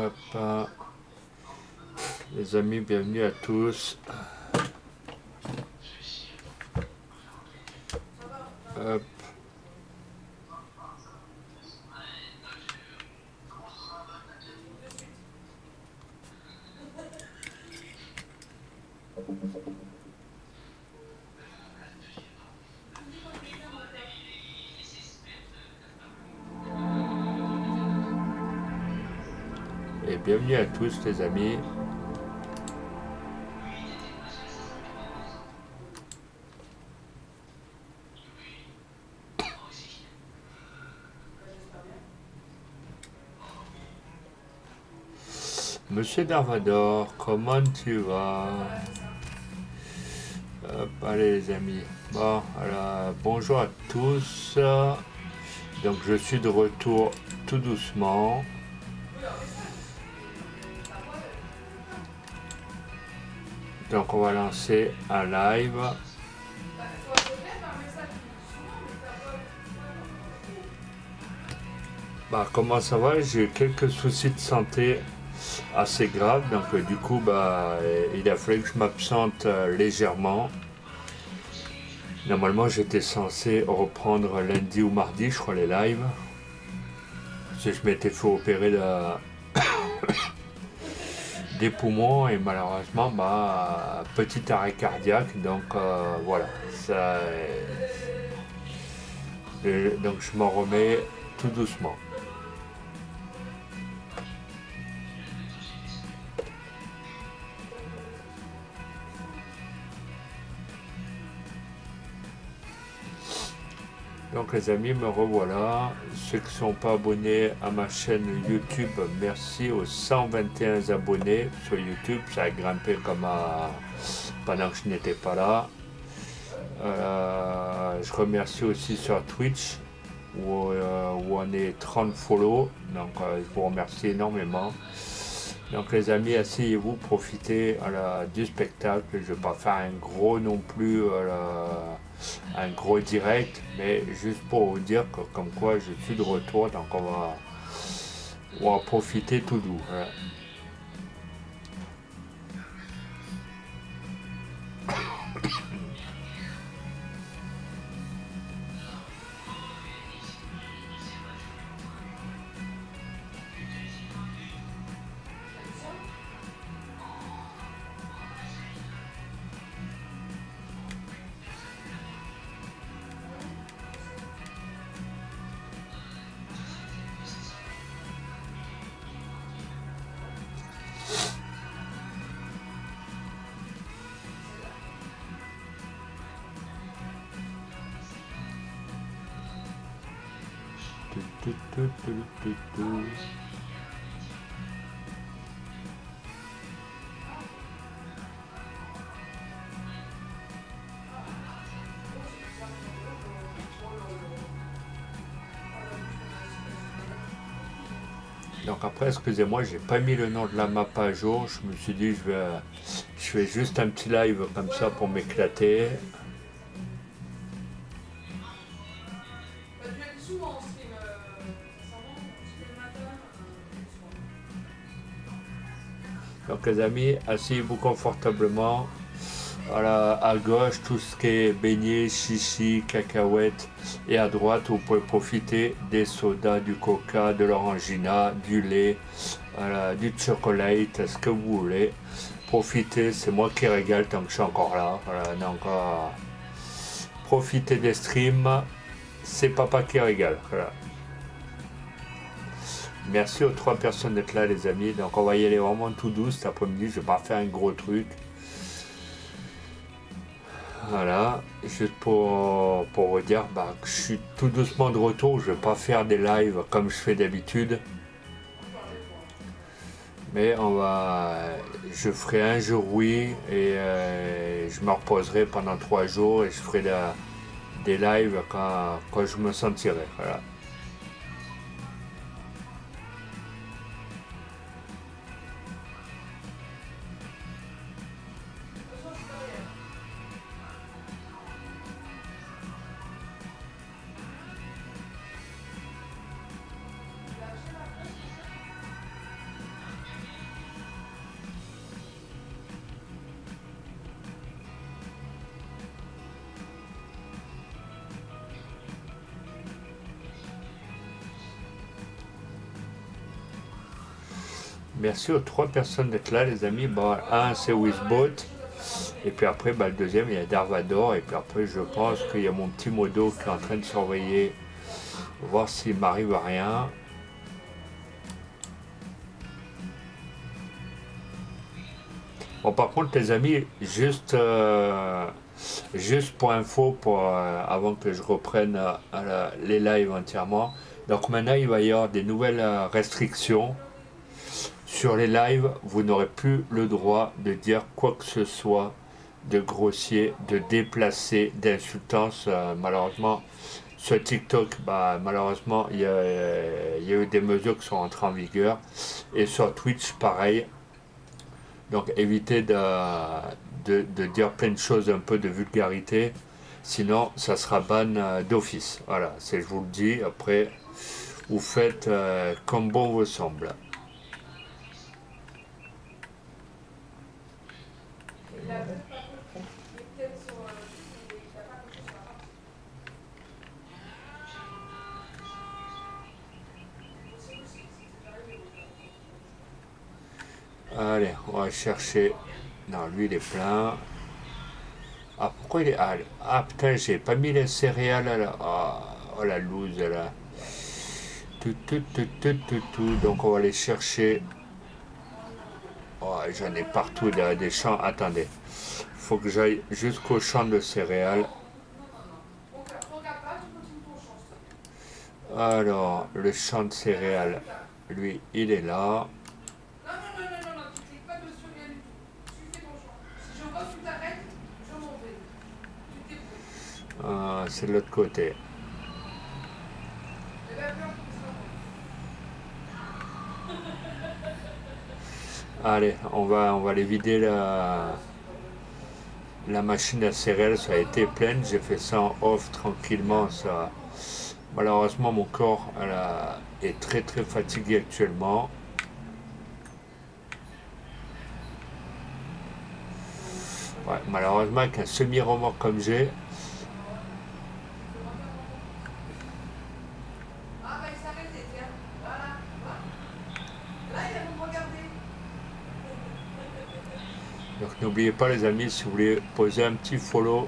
Hop, les amis, bienvenue à tous. Hop. Et bienvenue à tous les amis. Monsieur Darvador, comment tu vas? Hop, allez les amis. Bon, alors, bonjour à tous. Donc je suis de retour tout doucement. Donc on va lancer un live. Bah, comment ça va? J'ai eu quelques soucis de santé assez graves, donc du coup bah, il a fallu que je m'absente légèrement. Normalement j'étais censé reprendre lundi ou mardi, je crois, les lives. Parce que je m'étais fait opérer des poumons et malheureusement bah, petit arrêt cardiaque, donc voilà. Donc je m'en remets tout doucement. Donc les amis, me revoilà. Ceux qui ne sont pas abonnés à ma chaîne YouTube, merci aux 121 abonnés sur YouTube. Ça a grimpé comme pendant que je n'étais pas là. Je remercie aussi sur Twitch où on est 30 follow. Donc je vous remercie énormément. Donc les amis, asseyez-vous, profitez du spectacle. Je ne vais pas faire un gros non plus, un gros direct, mais juste pour vous dire que comme quoi je suis de retour, donc on va profiter tout doux. Voilà. Tout, tout, tout, tout, tout. Donc après, excusez-moi, j'ai pas mis le nom de la map à jour. Je me suis dit, je fais juste un petit live comme ça pour m'éclater. Donc les amis, asseyez-vous confortablement. Voilà, à gauche, tout ce qui est beignets, chichi, cacahuètes. Et à droite, vous pouvez profiter des sodas, du coca, de l'orangina, du lait, voilà, du chocolat, ce que vous voulez. Profitez, c'est moi qui régale tant que je suis encore là. Voilà, donc, profitez des streams, c'est papa qui régale. Voilà. Merci aux 3 personnes d'être là, les amis. Donc on va y aller vraiment tout doux cet après-midi. Je vais pas faire un gros truc. Voilà, juste pour vous dire que je suis tout doucement de retour. Je vais pas faire des lives comme je fais d'habitude. Mais je ferai un jour oui et je me reposerai pendant 3 jours et je ferai des lives quand je me sentirai. Voilà. Merci aux 3 personnes d'être là, les amis. Bon, un, c'est Wizbot. Et puis après, le deuxième, il y a Darvador. Et puis après, je pense qu'il y a mon petit modo qui est en train de surveiller, voir s'il m'arrive à rien. Bon, par contre, les amis, juste pour info, avant que je reprenne les lives entièrement. Donc maintenant, il va y avoir des nouvelles restrictions. Sur les lives, vous n'aurez plus le droit de dire quoi que ce soit de grossier, de déplacé, d'insultant. Malheureusement, sur TikTok, malheureusement, il y a eu des mesures qui sont entrées en vigueur. Et sur Twitch, pareil. Donc évitez de dire plein de choses, un peu de vulgarité. Sinon, ça sera ban d'office. Voilà, je vous le dis. Après, vous faites comme bon vous semble. Allez, on va chercher. Non, lui il est plein. Ah, pourquoi il est. Putain, j'ai pas mis les céréales là. Oh la loose là. Tout. Donc on va aller chercher. Oh, j'en ai partout des champs. Attendez. Faut que j'aille jusqu'au champ de céréales. Alors, le champ de céréales, lui, il est là. C'est de l'autre côté. Allez, on va aller vider la machine à céréales. Ça a été pleine. J'ai fait ça en off tranquillement. Malheureusement, mon corps est très très fatigué actuellement. Ouais, malheureusement, avec un semi-remorque comme j'ai, donc n'oubliez pas les amis, si vous voulez poser un petit follow,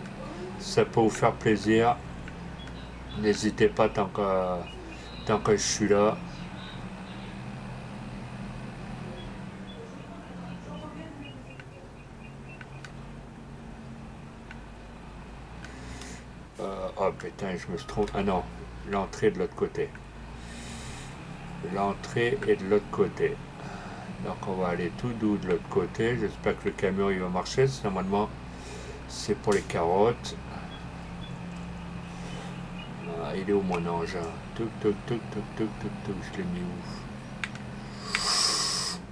ça peut vous faire plaisir. N'hésitez pas tant que je suis là. Oh putain, je me suis trompé. Ah non, l'entrée est de l'autre côté. L'entrée est de l'autre côté. Donc on va aller tout doux de l'autre côté. J'espère que le camion il va marcher. Normalement, c'est pour les carottes. Il est où mon engin? Tuc, je l'ai mis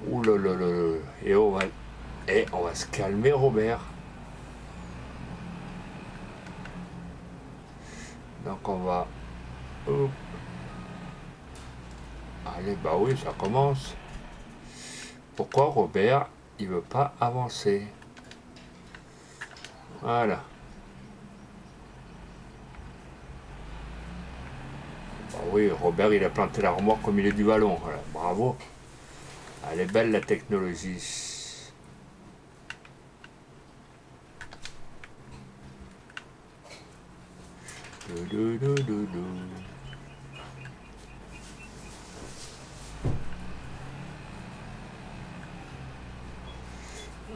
où? Ouh là là là. Et on va se calmer, Robert. Donc on va. Hop. Allez, bah oui, ça commence. Pourquoi Robert, il veut pas avancer? Voilà. Bah oui, Robert, il a planté la remorque au milieu du ballon. Voilà, bravo. Elle est belle la technologie.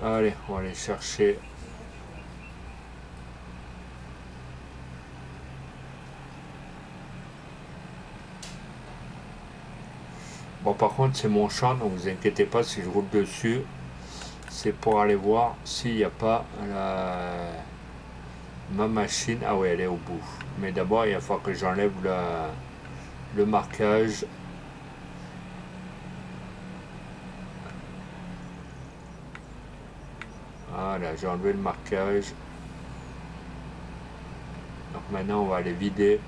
Allez, on va aller chercher. Bon, par contre, c'est mon champ, donc vous inquiétez pas si je roule dessus. C'est pour aller voir s'il n'y a pas ma machine. Ah ouais, elle est au bout. Mais d'abord, il va falloir que j'enlève le marquage. Voilà, j'ai enlevé le marquage. Donc maintenant, on va aller vider.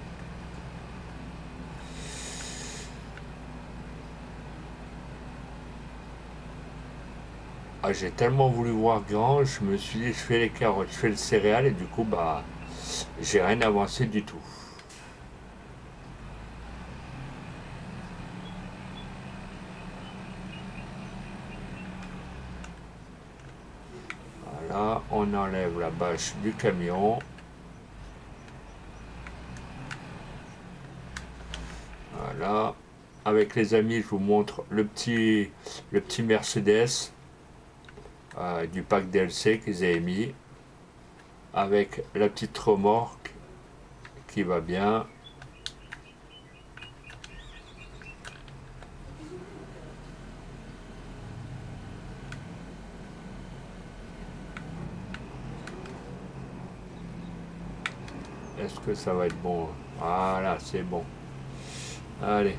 Ah, j'ai tellement voulu voir grand, je me suis dit, je fais les carottes, je fais le céréal, et du coup, j'ai rien avancé du tout. Voilà, on enlève la bâche du camion. Voilà. Avec les amis, je vous montre le petit Mercedes du pack DLC qu'ils avaient mis. Avec la petite remorque qui va bien. Est-ce que ça va être bon? Voilà, c'est bon. Allez.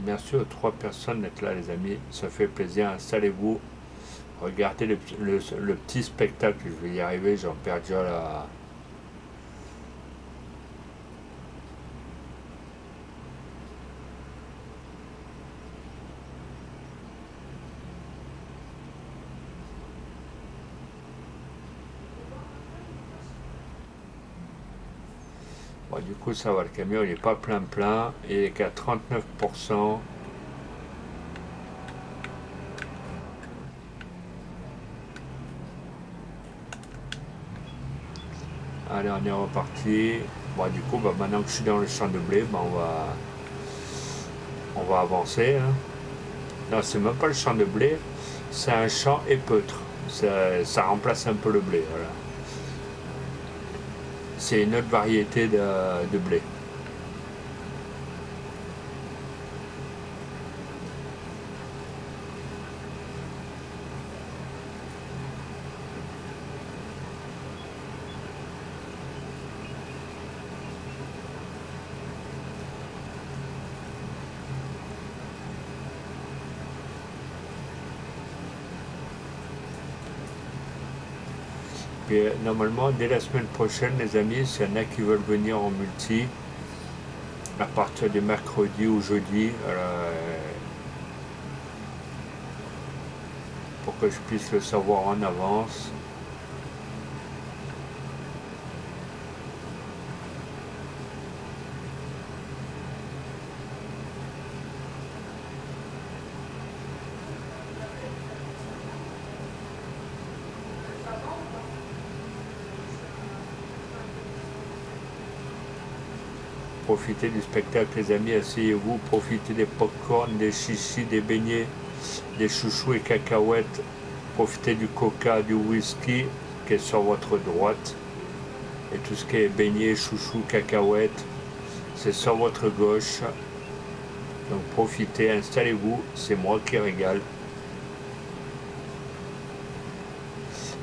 Merci aux 3 personnes d'être là, les amis. Ça fait plaisir. Installez-vous. Regardez le petit spectacle. Je vais y arriver. J'en perds déjà la... Bon, du coup, ça va. Le camion, il n'est pas plein. Il est qu'à 39%. Allez, on est reparti. Bon, du coup, maintenant que je suis dans le champ de blé, on va avancer. Hein. Non, c'est même pas le champ de blé, c'est un champ épeautre. Ça remplace un peu le blé. Voilà. C'est une autre variété de blé. Et normalement, dès la semaine prochaine, les amis, s'il y en a qui veulent venir en multi, à partir du mercredi ou jeudi, pour que je puisse le savoir en avance. Profitez du spectacle, les amis, asseyez-vous, profitez des pop-corn, des chichis, des beignets, des chouchous et cacahuètes, profitez du coca, du whisky qui est sur votre droite, et tout ce qui est beignets, chouchous, cacahuètes, c'est sur votre gauche. Donc profitez, installez-vous, c'est moi qui régale.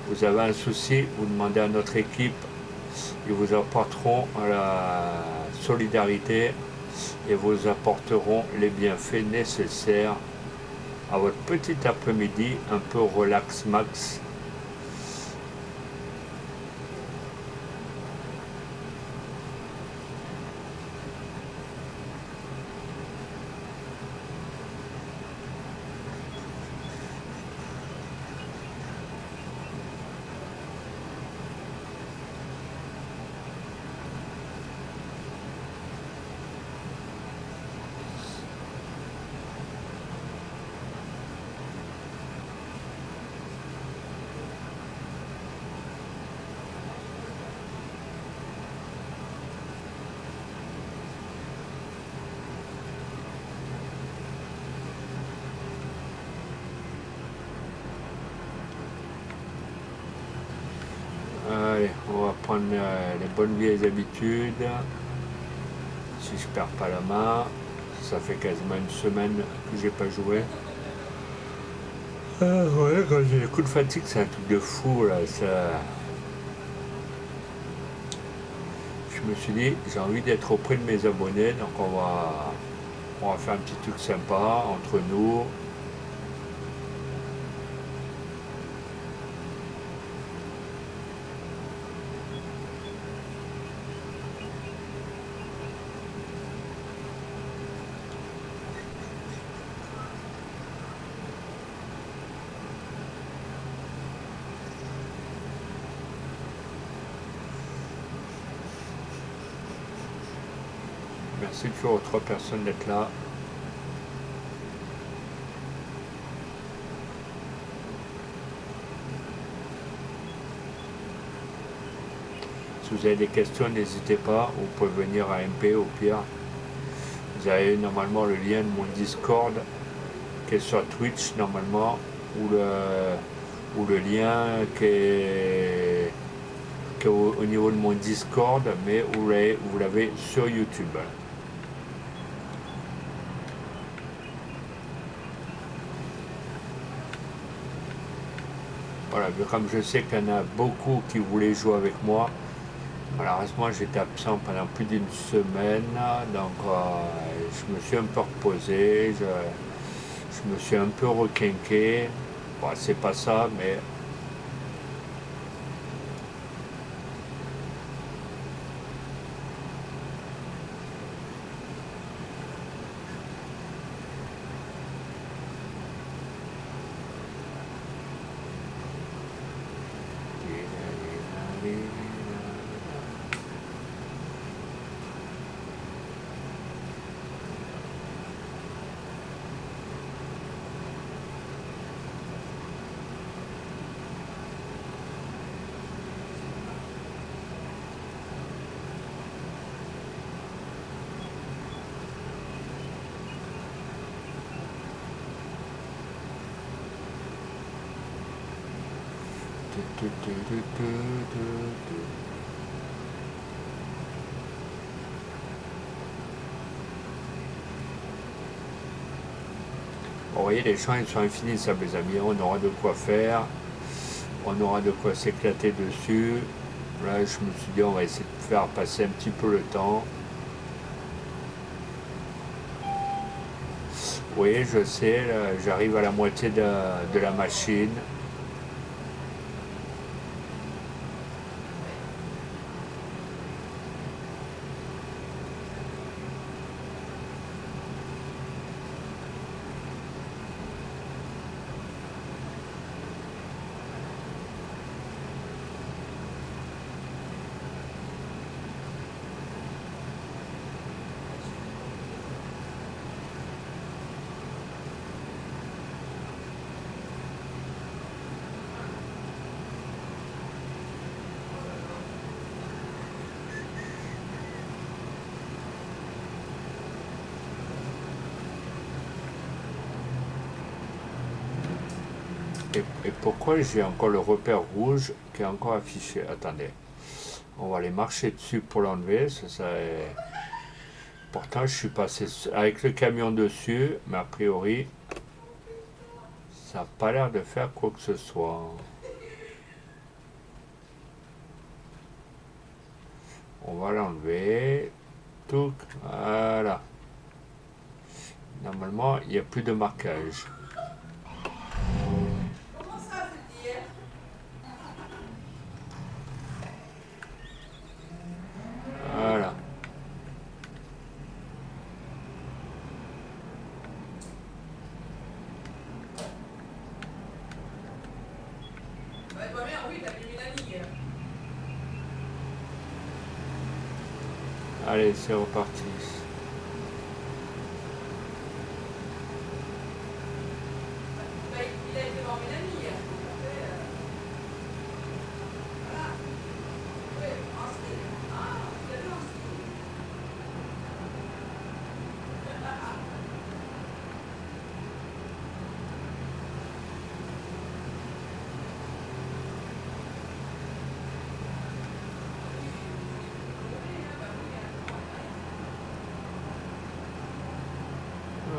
Vous avez un souci, vous demandez à notre équipe, ils vous apporteront la solidarité et vous apporteront les bienfaits nécessaires à votre petit après-midi un peu relax max. Allez, on va prendre les bonnes vieilles habitudes. Si je perds pas la main, ça fait quasiment une semaine que j'ai pas joué. Ouais, quand j'ai les coups de fatigue, c'est un truc de fou là. Je me suis dit, j'ai envie d'être auprès de mes abonnés, donc on va faire un petit truc sympa entre nous. Merci toujours aux 3 personnes d'être là. Si vous avez des questions, n'hésitez pas. Vous pouvez venir à MP au pire. Vous avez normalement le lien de mon Discord qui est sur Twitch normalement, ou le lien qui est au niveau de mon Discord, mais vous l'avez sur YouTube. Voilà, comme je sais qu'il y en a beaucoup qui voulaient jouer avec moi, malheureusement j'étais absent pendant plus d'une semaine, donc je me suis un peu reposé, je me suis un peu requinqué. Bon, c'est pas ça, mais vous voyez, les champs ils sont infinis, ça mes amis, on aura de quoi faire, on aura de quoi s'éclater dessus. Là je me suis dit on va essayer de faire passer un petit peu le temps. Oui, je sais, j'arrive à la moitié de la machine. Et pourquoi j'ai encore le repère rouge qui est encore affiché? Attendez, on va aller marcher dessus pour l'enlever. Pourtant, je suis passé avec le camion dessus, mais a priori, ça n'a pas l'air de faire quoi que ce soit. On va l'enlever. Tout, voilà. Normalement, il n'y a plus de marquage. Voilà. Allez, c'est reparti.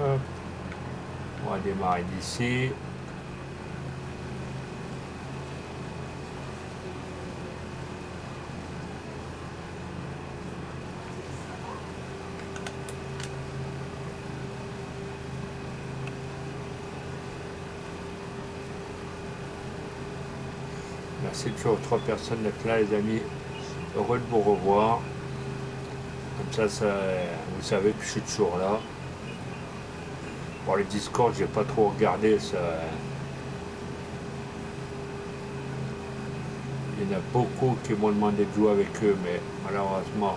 Hop. On va démarrer d'ici. Merci toujours aux 3 personnes d'être là, les amis. Heureux de vous revoir. Comme ça, vous savez que je suis toujours là. Bon, le Discord, j'ai pas trop regardé. Il y en a beaucoup qui m'ont demandé de jouer avec eux, mais malheureusement,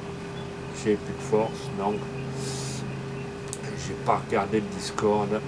j'ai plus de force, donc j'ai pas regardé le Discord.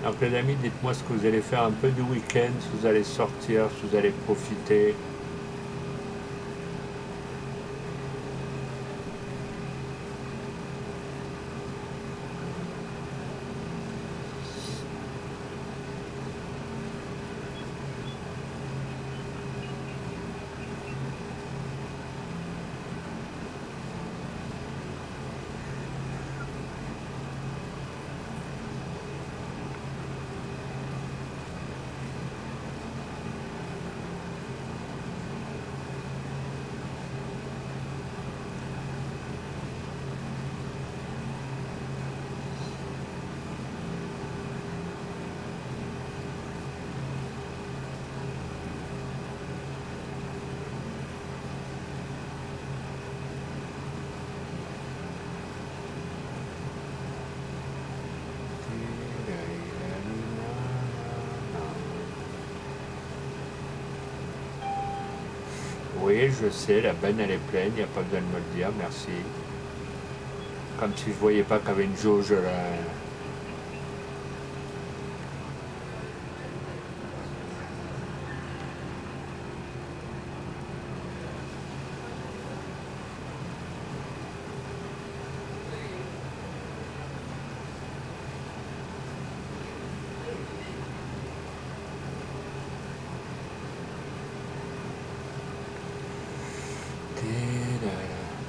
Donc les amis, dites-moi ce que vous allez faire un peu du week-end, si vous allez sortir, si vous allez profiter. Oui, je sais, la benne elle est pleine, il n'y a pas besoin de me le dire, merci. Comme si je voyais pas qu'il y avait une jauge là.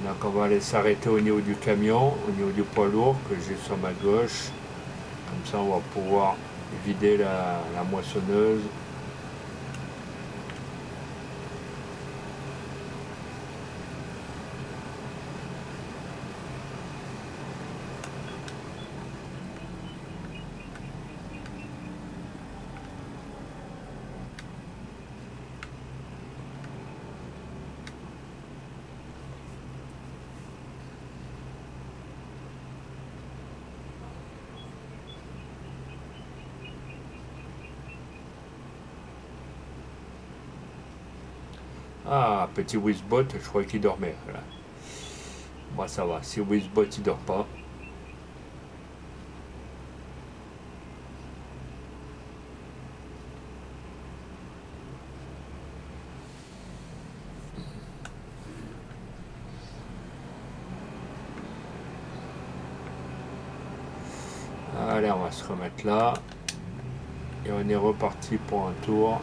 Donc on va aller s'arrêter au niveau du camion, au niveau du poids lourd que j'ai sur ma gauche. Comme ça on va pouvoir vider la moissonneuse. Ah, petit Wizbot, je croyais qu'il dormait. Voilà. Moi ça va, si Wizbot il dort pas. Allez, on va se remettre là. Et on est reparti pour un tour.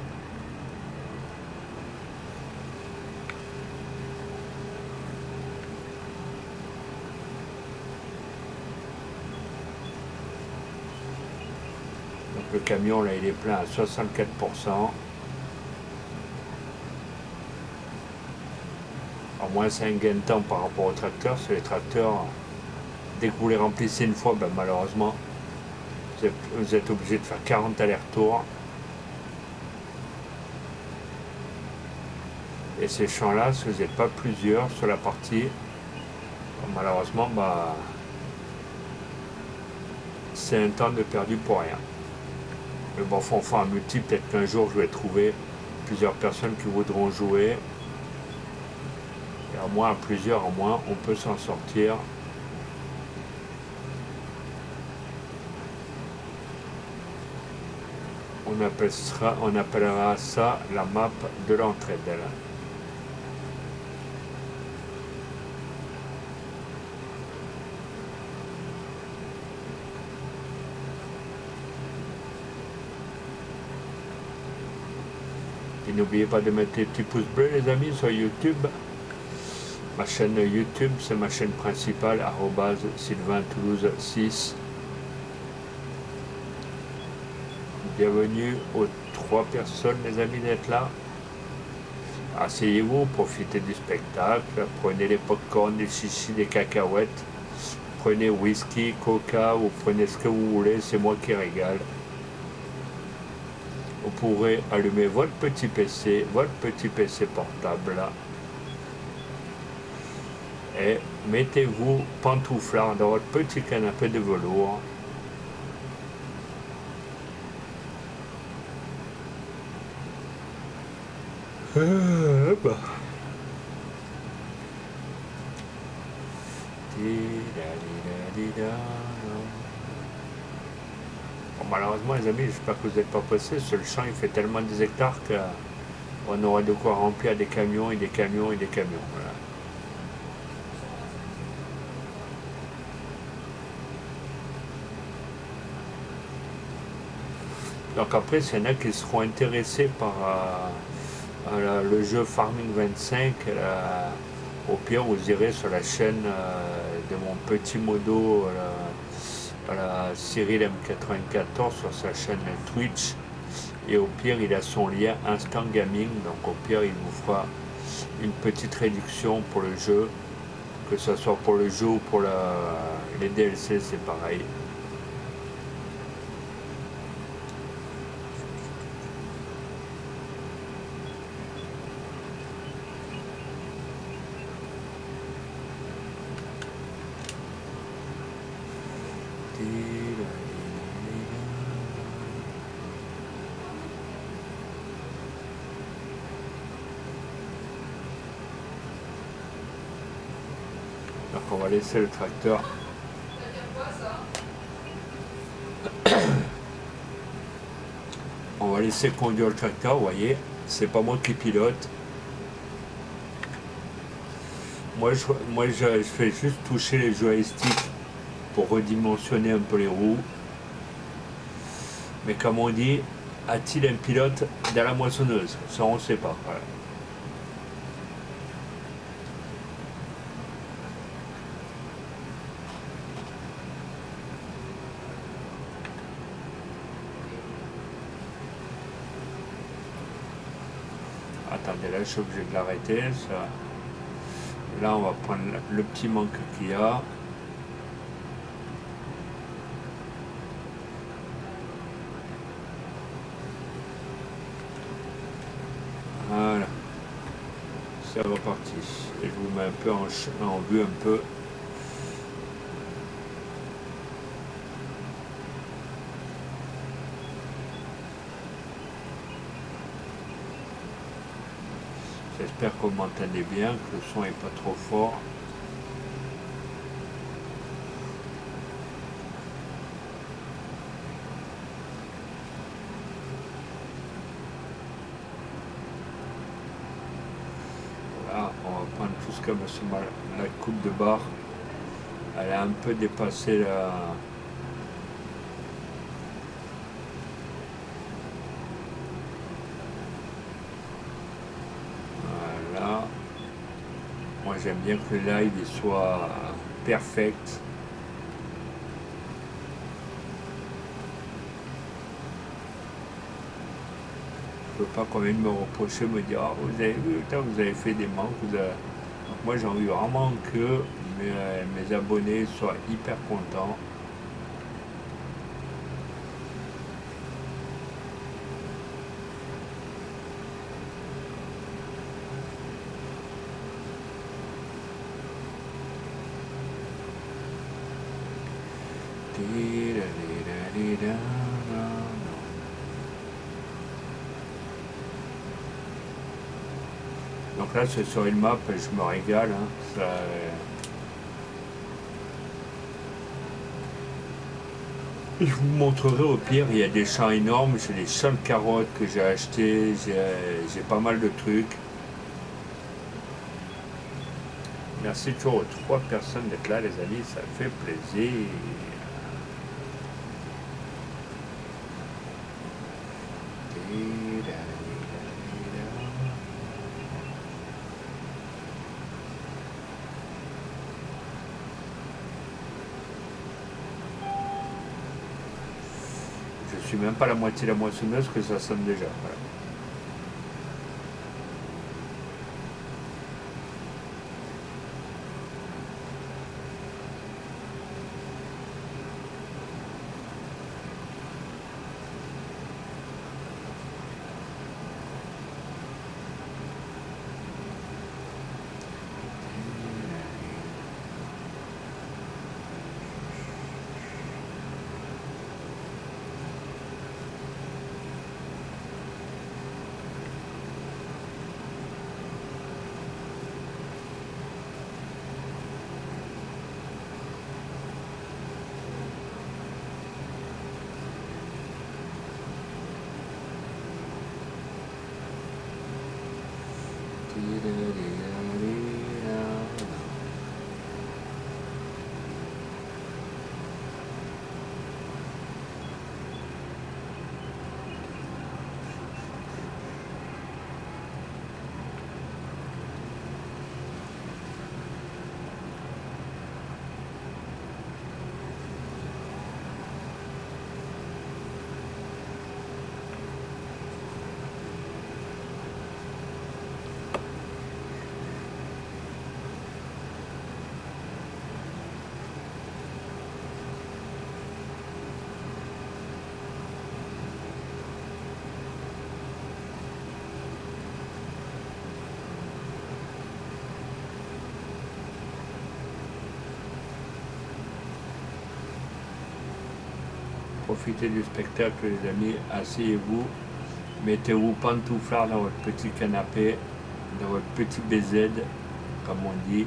Donc le camion là il est plein à 64%. Au moins c'est un gain de temps par rapport au tracteur. C'est les tracteurs, dès que vous les remplissez une fois, ben, malheureusement, vous êtes obligé de faire 40 allers-retours. Et ces champs-là, si vous n'êtes pas plusieurs sur la partie, malheureusement, bah, c'est un temps de perdu pour rien. Mais bon, faut en faire un multi, peut-être qu'un jour je vais trouver plusieurs personnes qui voudront jouer. Et au moins, à plusieurs, au moins, on peut s'en sortir. On appellera ça la map de l'entraide. Et n'oubliez pas de mettre les petits pouces bleus les amis sur YouTube. Ma chaîne YouTube, c'est ma chaîne principale, @SylvainToulouse6. Bienvenue aux 3 personnes les amis d'être là. Asseyez-vous, profitez du spectacle, prenez les pop-corn, des chichis, des cacahuètes, prenez whisky, coca, vous prenez ce que vous voulez, c'est moi qui régale. Vous pourrez allumer votre petit PC portable là. Et mettez-vous pantouflard dans votre petit canapé de velours. Bah. Bon, malheureusement, les amis, j'espère que vous n'êtes pas pressés. Ce le champ, il fait tellement des hectares qu'on aurait de quoi remplir des camions et des camions et des camions. Voilà. Donc après, s'il y en a qui seront intéressés par le jeu Farming 25, au pire, vous irez sur la chaîne de mon petit modo, Cyril M94, sur sa chaîne Twitch. Et au pire, il a son lien Instant Gaming. Donc au pire, il vous fera une petite réduction pour le jeu. Que ce soit pour le jeu ou pour les DLC, c'est pareil. Donc on va laisser le tracteur. On va laisser conduire le tracteur, vous voyez. C'est pas moi qui pilote. Moi, je fais juste toucher les joysticks pour redimensionner un peu les roues. Mais comme on dit, a-t-il un pilote dans la moissonneuse? Ça, on ne sait pas. Voilà. Attendez, là, je suis obligé de l'arrêter. Ça. Là, on va prendre le petit manque qu'il y a. Voilà. C'est reparti. Et je vous mets un peu en vue un peu. J'espère que vous m'entendez bien, que le son n'est pas trop fort. Voilà, on va prendre tout ce comme la coupe de barre. Elle a un peu dépassé la... Voilà. Moi j'aime bien que le live il soit perfect. Je ne peux pas quand même me reprocher, me dire ah, vous avez vu, vous avez fait des manques. Donc moi j'ai envie vraiment que mes abonnés soient hyper contents. Donc là c'est sur une map, je me régale. Hein. Ça, je vous montrerai au pire, il y a des champs énormes, j'ai des champs de carottes que j'ai achetés, j'ai pas mal de trucs. Merci toujours aux 3 personnes d'être là les amis, ça fait plaisir. Je suis même pas la moitié de la moissonneuse que ça sonne déjà. Voilà. profitez du spectacle les amis, asseyez-vous, mettez-vous pantouflard dans votre petit canapé, dans votre petit BZ, comme on dit.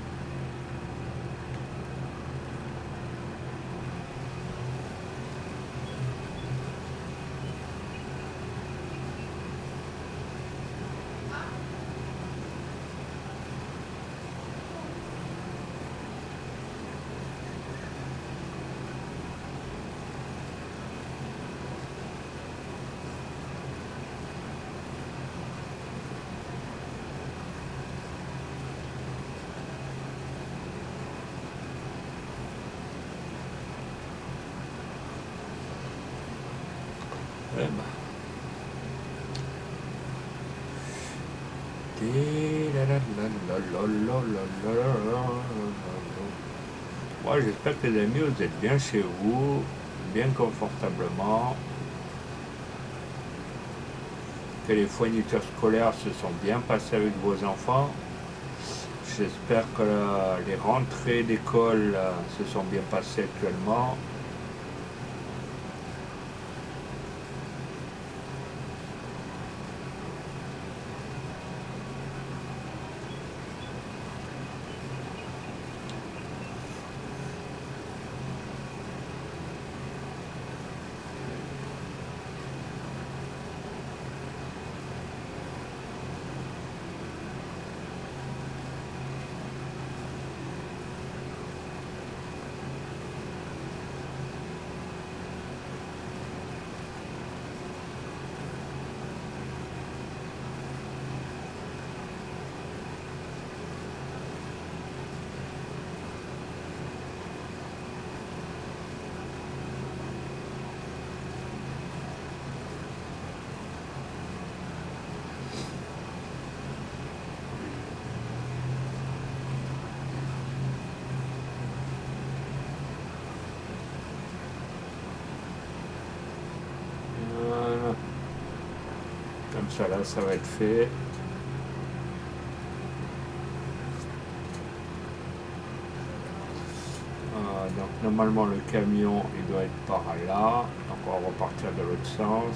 Ouais, bah. Moi j'espère que les amis vous êtes bien chez vous, bien confortablement, que les fournitures scolaires se sont bien passées avec vos enfants. J'espère que les rentrées d'école se sont bien passées actuellement. Voilà. Comme ça là, ça va être fait. Donc normalement le camion il doit être par là, donc on va repartir de l'autre sens.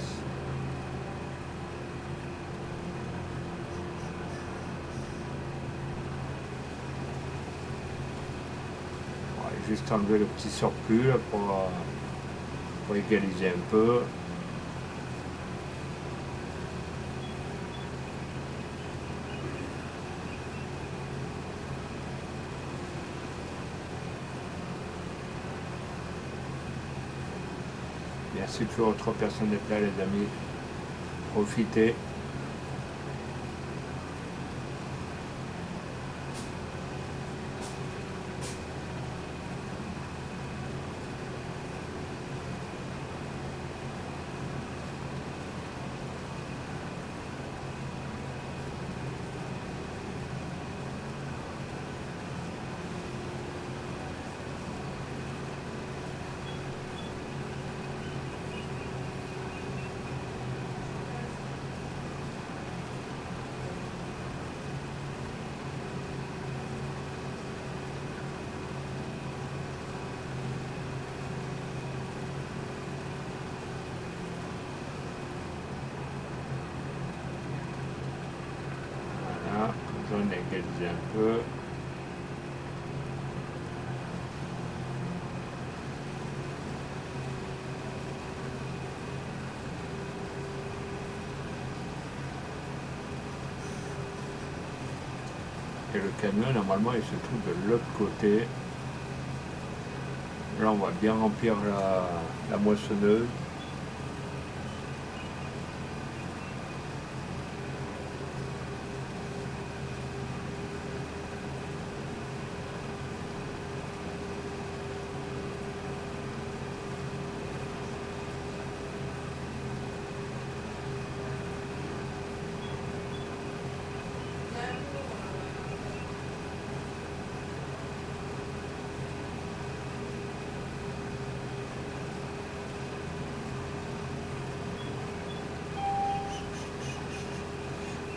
On va juste enlever le petit surplus là, pour égaliser un peu. Merci toujours aux 3 personnes d'être là les amis. Profitez. Voilà, comme ça on a égalisé un peu. Et le camion normalement il se trouve de l'autre côté. Là on va bien remplir la moissonneuse.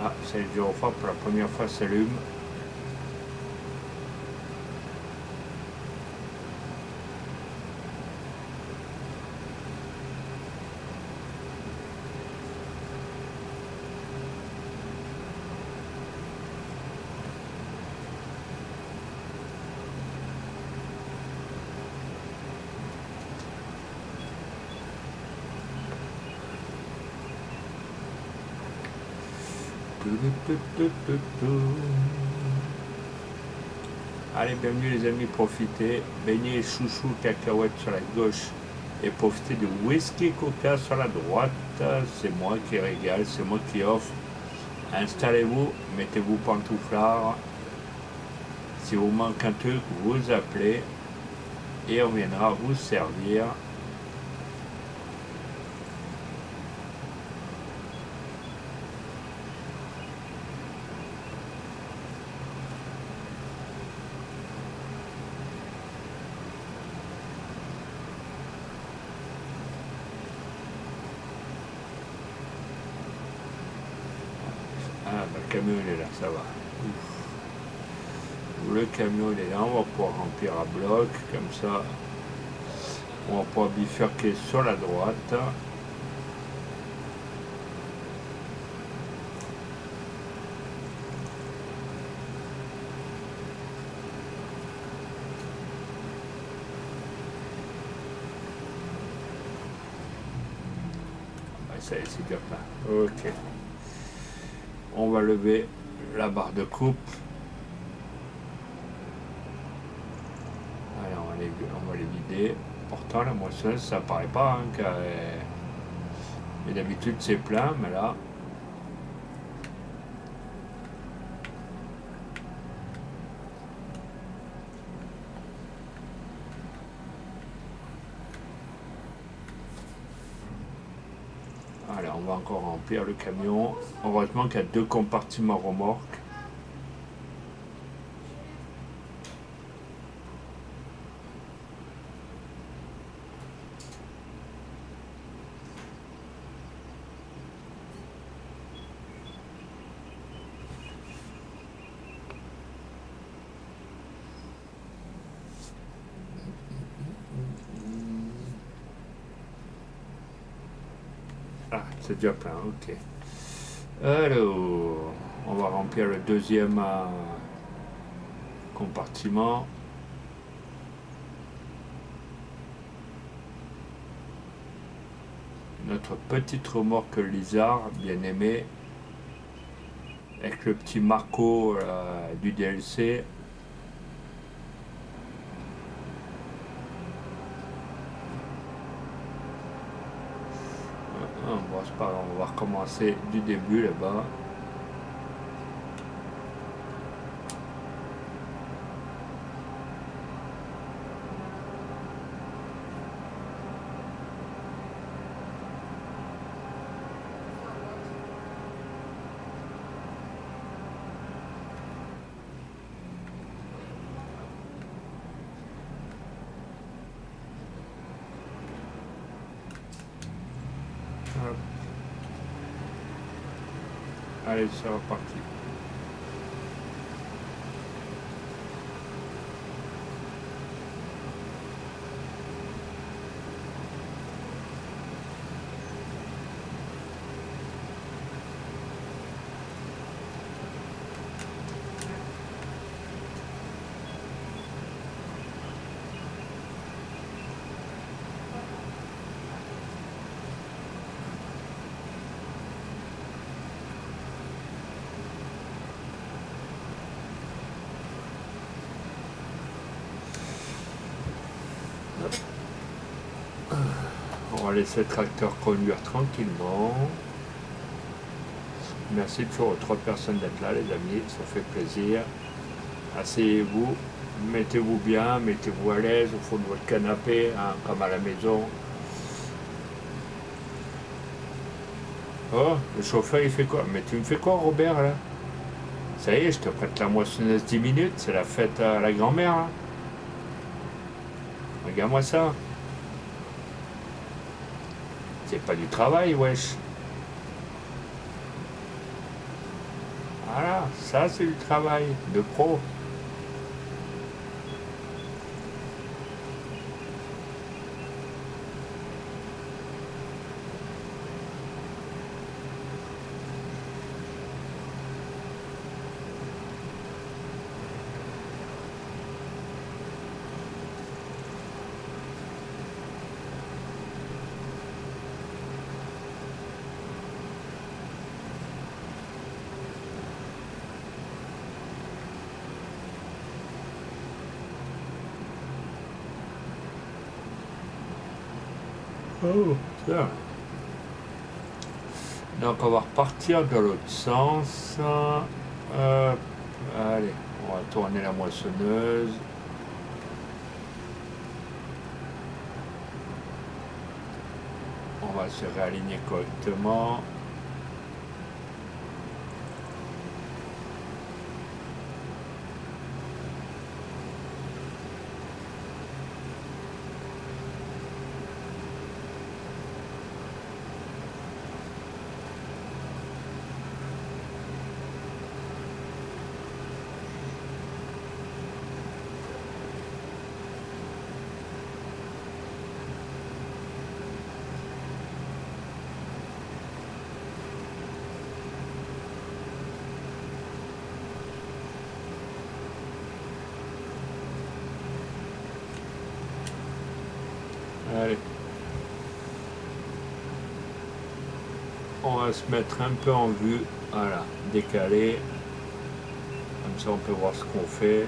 Ah, c'est le gyrophare pour la première fois s'allume. Allez, bienvenue les amis, profitez. Beignets, chouchou, cacahuètes sur la gauche et profitez de whisky coca sur la droite. C'est moi qui régale, c'est moi qui offre. Installez-vous, mettez-vous pantouflards. Si vous manque un truc, vous appelez et on viendra vous servir. Ah, bah, le camion il est là, ça va. Ouf. Le camion il est là, on va pouvoir remplir à bloc, comme ça on va pouvoir bifurquer sur la droite. Ça y est, c'est bien là. Ok. On va lever la barre de coupe. Allez, on va les vider. Pourtant, la moissonneuse, ça paraît pas. Hein, mais d'habitude, c'est plein, mais là. Allez, on va encore remplir le camion. Heureusement qu'il y a 2 compartiments remorques. Ah, c'est déjà plein, ok. Alors, on va remplir le deuxième compartiment. Notre petite remorque Lizard, bien aimée, avec le petit Marco du DLC. Bon, c'est pas grave, on va recommencer du début là-bas. Hop. Allez, c'est reparti. On va laisser le tracteur conduire tranquillement. Merci toujours aux 3 personnes d'être là, les amis, ça fait plaisir. Asseyez-vous, mettez-vous bien, mettez-vous à l'aise au fond de votre canapé, hein, comme à la maison. Oh, le chauffeur il fait quoi? Mais tu me fais quoi, Robert, là? Ça y est, je te prête la moissonneuse 10 minutes, c'est la fête à la grand-mère, hein. Regarde-moi ça. C'est pas du travail, wesh. Voilà, ça c'est du travail de pro. Oh, ça. Donc on va repartir de l'autre sens. Allez, on va tourner la moissonneuse. On va se réaligner correctement. Allez. On va se mettre un peu en vue, voilà, décalé. Comme ça on peut voir ce qu'on fait.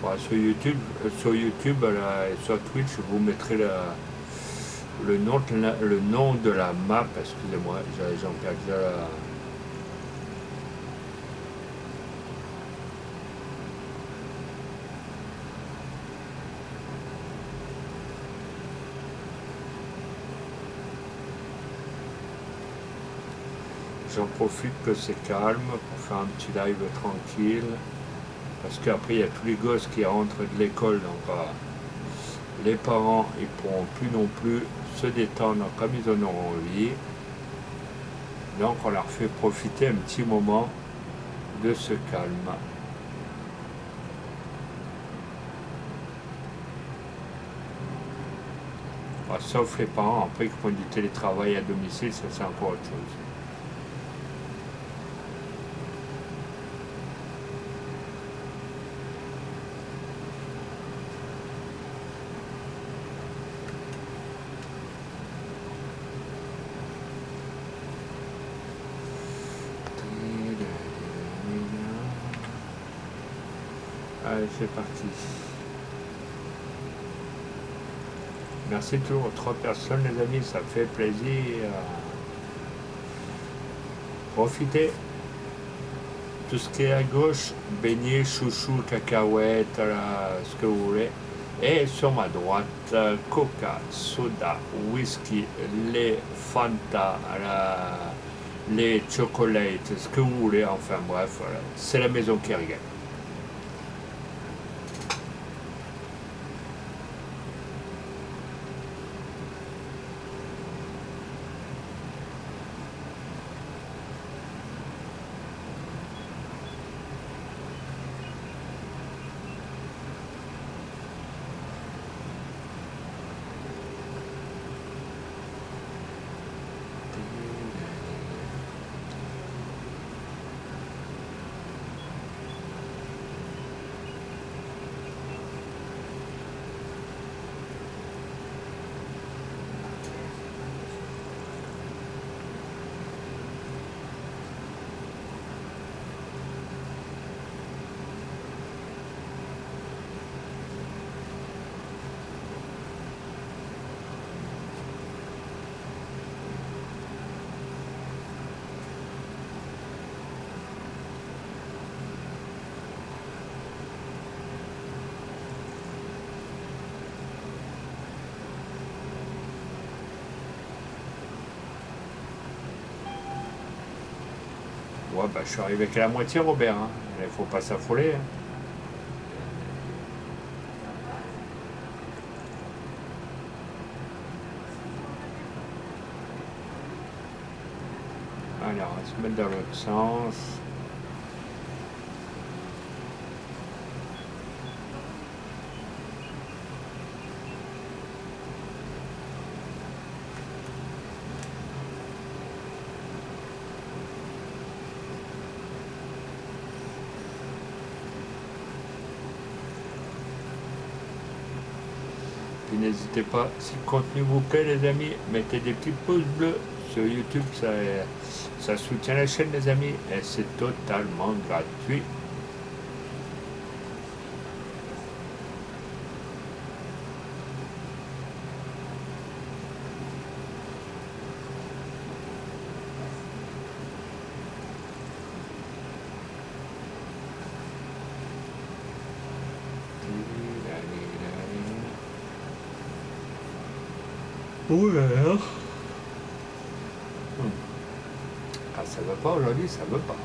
Bon, sur YouTube là, et sur Twitch, je vous mettrai le nom de la map, excusez-moi, j'en perds déjà la... J'en profite que c'est calme pour faire un petit live tranquille. Parce qu'après, il y a tous les gosses qui rentrent de l'école, donc les parents, ils pourront plus non plus se détendre comme ils en auront envie. Donc, on leur fait profiter un petit moment de ce calme. Sauf les parents, après, qui font du télétravail à domicile, ça c'est encore autre chose. Allez, c'est parti. Merci toujours aux 3 personnes, les amis, ça fait plaisir. Profitez. Tout ce qui est à gauche, beignets, chouchou, cacahuètes, ce que vous voulez. Et sur ma droite, coca, soda, whisky, lait, Fanta, les chocolates, ce que vous voulez. Enfin bref, voilà. C'est la maison qui regarde. Ouais, bah, je suis arrivé qu'à la moitié, Robert. Hein. Il ne faut pas s'affoler. Hein. Alors, on va se mettre dans l'autre sens. Puis n'hésitez pas, si le contenu vous plaît les amis, mettez des petits pouces bleus. Sur YouTube, ça soutient la chaîne les amis et c'est totalement gratuit. Ouais. Ah, ça veut pas aujourd'hui, ça veut pas.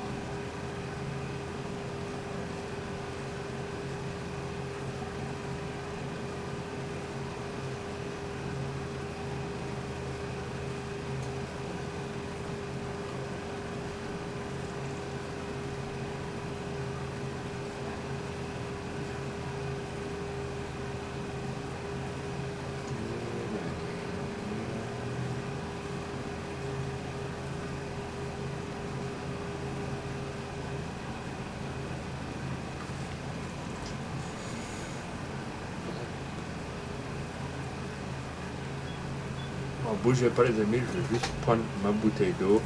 Bon, bougez pas les amis, je vais juste prendre ma bouteille d'eau.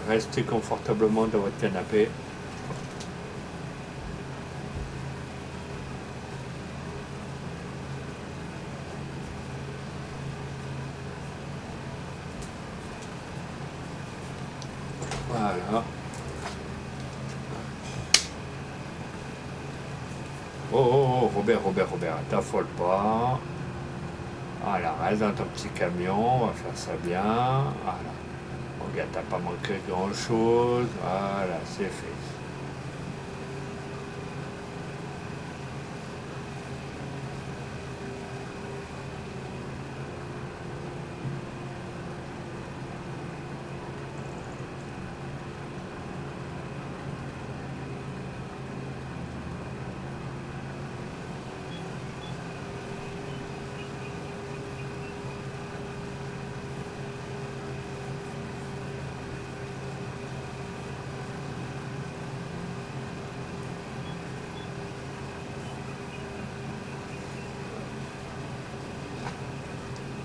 Restez confortablement dans votre canapé. Voilà. Oh, oh, oh, Robert, t'affole pas. Voilà, reste dans ton petit camion, on va faire ça bien. Voilà. Regarde, t'as pas manqué grand chose. Voilà, c'est fait.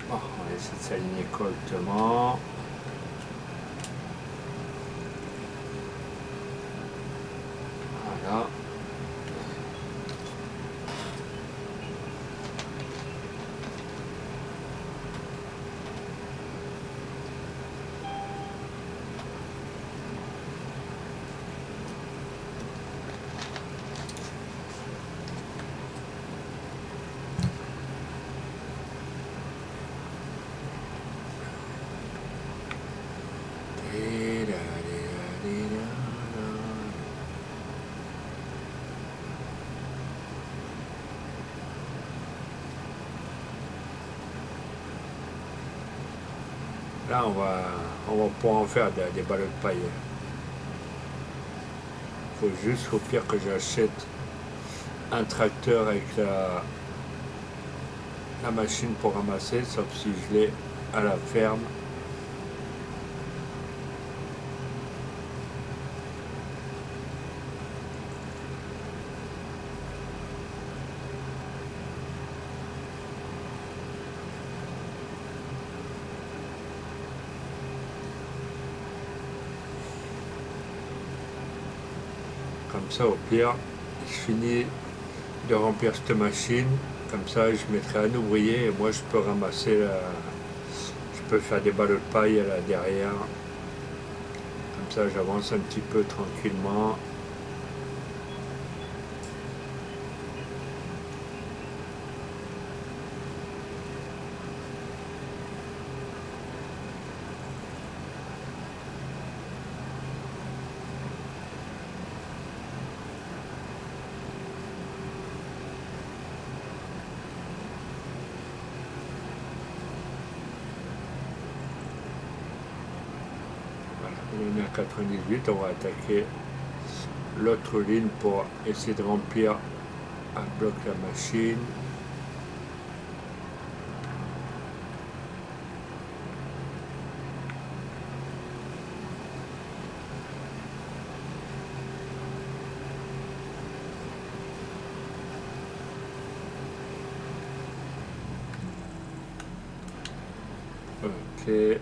Bon, on va essayer de s'aligner correctement. Voilà. Là, on va pouvoir en faire des ballots de paille. Il faut juste au pire que j'achète un tracteur avec la machine pour ramasser, sauf si je l'ai à la ferme. Comme ça, au pire, je finis de remplir cette machine. Comme ça, je mettrai un ouvrier et moi, je peux ramasser je peux faire des ballots de paille là derrière. Comme ça, j'avance un petit peu tranquillement. On est à 98, on va attaquer l'autre ligne pour essayer de remplir un bloc la machine. Ok.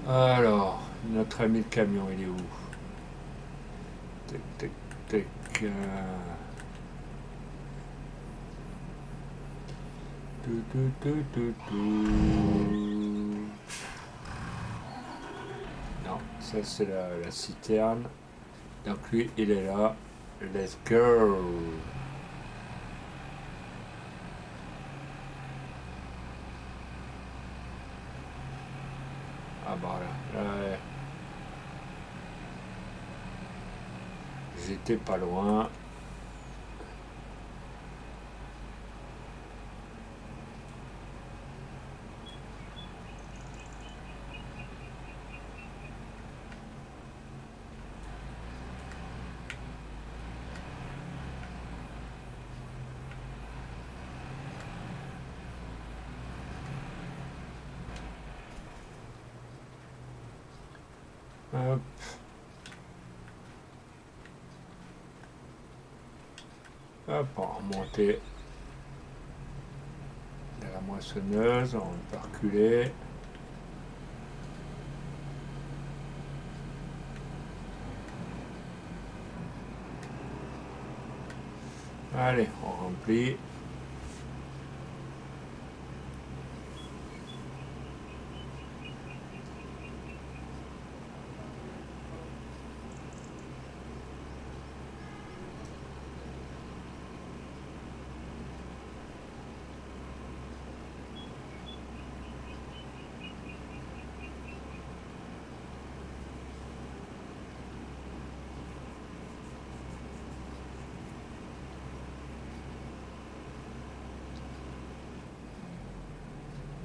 Alors, notre ami le camion, il est où? Tac, tac, tac. Non, ça c'est la citerne. Donc lui, il est là. Let's go. Ah bah là, j'étais pas loin. Hop. Hop, on va remonter de la moissonneuse, on va reculer. Allez, on remplit.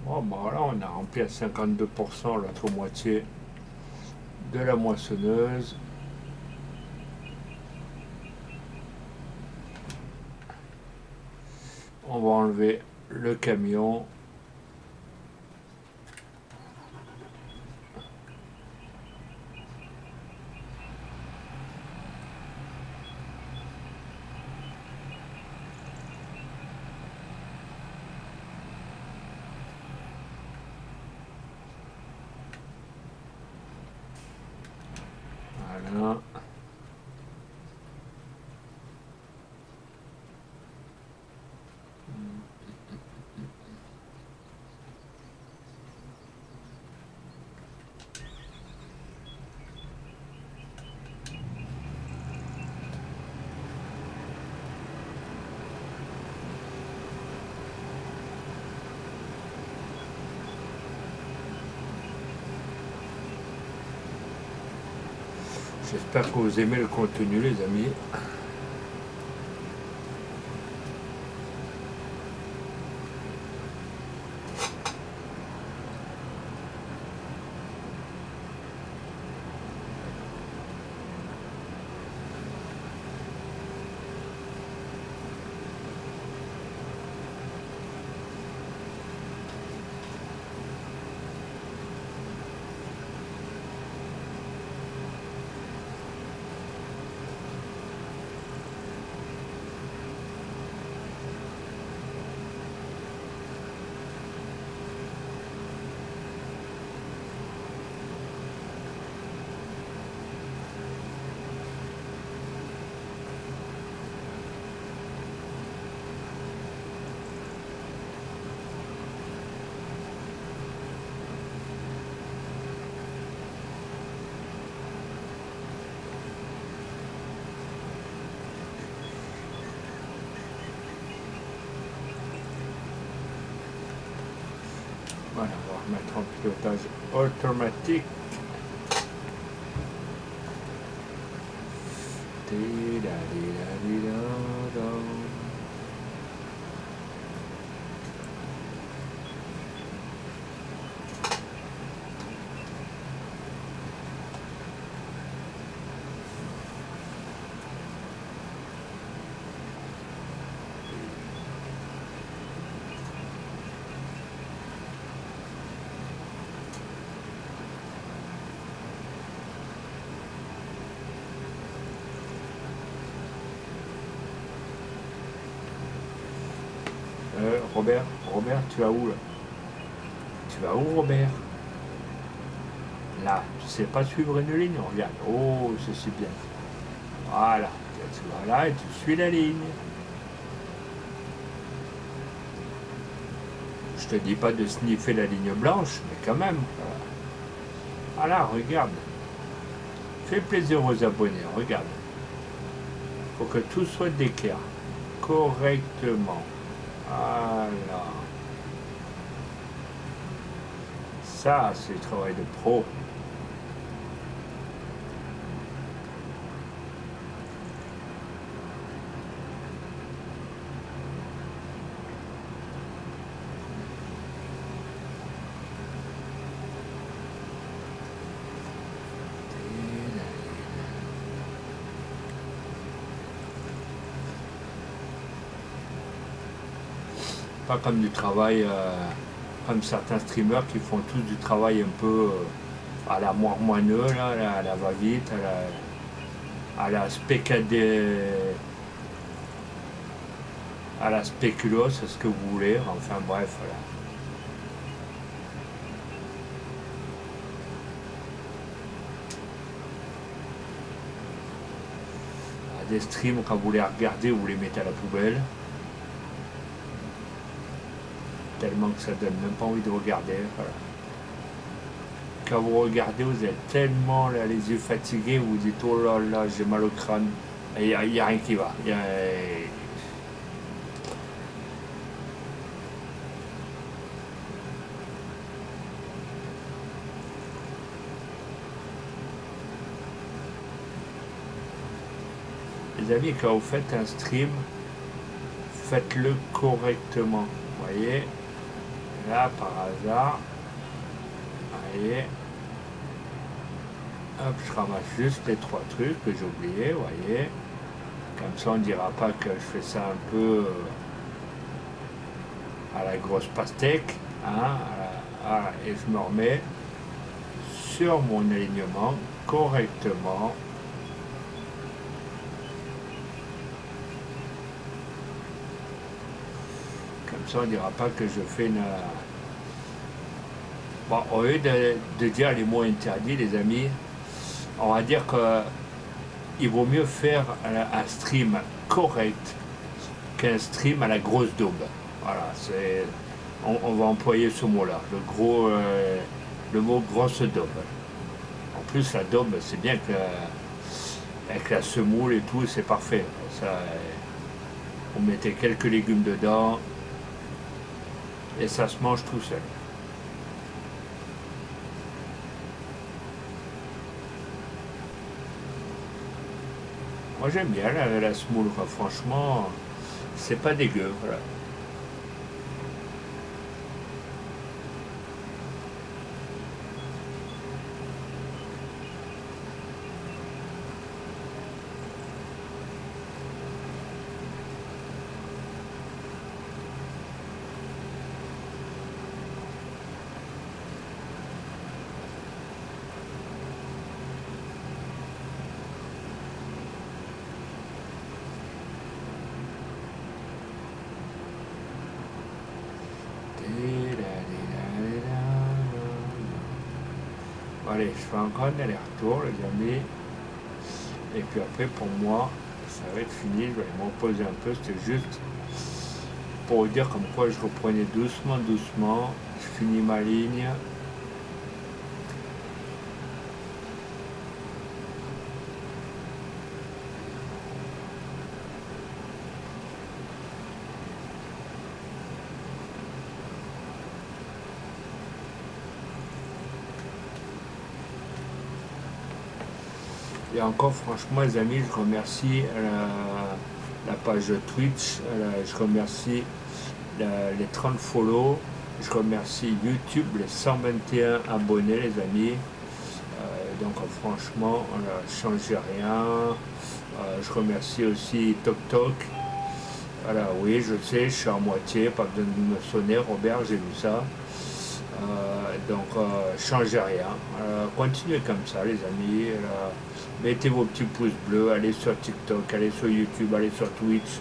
Bon, bah là, on a rempli à 52% l'autre moitié de la moissonneuse. On va enlever le camion. Voilà. J'espère que vous aimez le contenu, les amis. Voilà, on va remettre en pilotage automatique. Robert, tu vas où là? Tu vas où, Robert? Là, tu sais pas suivre une ligne, regarde. Oh, c'est bien. Voilà, tu vas là et tu suis la ligne. Je te dis pas de sniffer la ligne blanche, mais quand même. Voilà, regarde. Fais plaisir aux abonnés, regarde. Faut que tout soit d'équerre. Correctement. Voilà. Ça, c'est le travail de pro. Pas comme du travail, comme certains streamers qui font tous du travail un peu à la moineux, là, à la va-vite, à la à la spéculo, c'est ce que vous voulez, enfin bref, voilà. Des streams, quand vous les regardez, vous les mettez à la poubelle. Tellement que ça donne même pas envie de regarder. Voilà. Quand vous regardez, vous êtes tellement là, les yeux fatigués, vous vous dites oh là là, j'ai mal au crâne. Il n'y a rien qui va. Les amis, quand vous faites un stream, faites-le correctement. Vous voyez, là par hasard, vous voyez, hop, je ramasse juste les 3 trucs que j'ai oubliés, vous voyez. Comme ça, on ne dira pas que je fais ça un peu à la grosse pastèque, hein, et je me remets sur mon alignement correctement. Comme ça, on ne dira pas que je fais une... Bon, au lieu de dire les mots interdits, les amis, on va dire qu'il vaut mieux faire un stream correct qu'un stream à la grosse daube. Voilà, on va employer ce mot-là, le mot grosse daube. En plus, la daube, c'est bien que avec la semoule et tout, c'est parfait. Ça, on mettait quelques légumes dedans et ça se mange tout seul. Moi j'aime bien la semoule, quoi. Franchement, c'est pas dégueu. Voilà. Allez, je fais encore un aller-retour, les amis. Et puis après, pour moi, ça va être fini. Je vais me reposer un peu. C'était juste pour vous dire comme quoi je reprenais doucement, doucement. Je finis ma ligne. Et encore, franchement, les amis, je remercie la page Twitch, je remercie les 30 follow, je remercie YouTube, les 121 abonnés, les amis. Donc, franchement, on n'a changé rien. Je remercie aussi TokTok. Voilà, oui, je sais, je suis à moitié, pas besoin de me sonner, Robert, j'ai vu ça. Donc, changez rien. Continuez comme ça, les amis. Mettez vos petits pouces bleus, allez sur TikTok, allez sur YouTube, allez sur Twitch.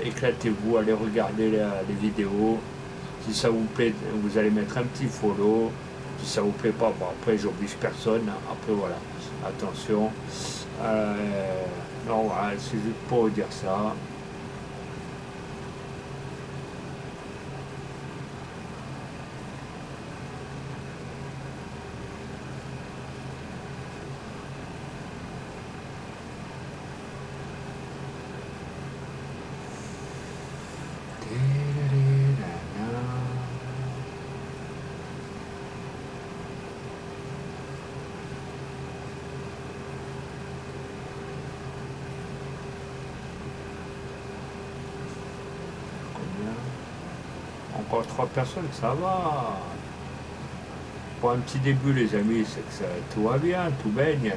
Éclatez-vous, allez regarder les vidéos. Si ça vous plaît, vous allez mettre un petit follow. Si ça vous plaît pas, bon après j'oblige personne. Après voilà, attention. Non voilà, c'est juste pour vous dire ça. Encore 3 personnes, ça va. Pour un petit début, les amis, c'est que ça, tout va bien, tout baigne là.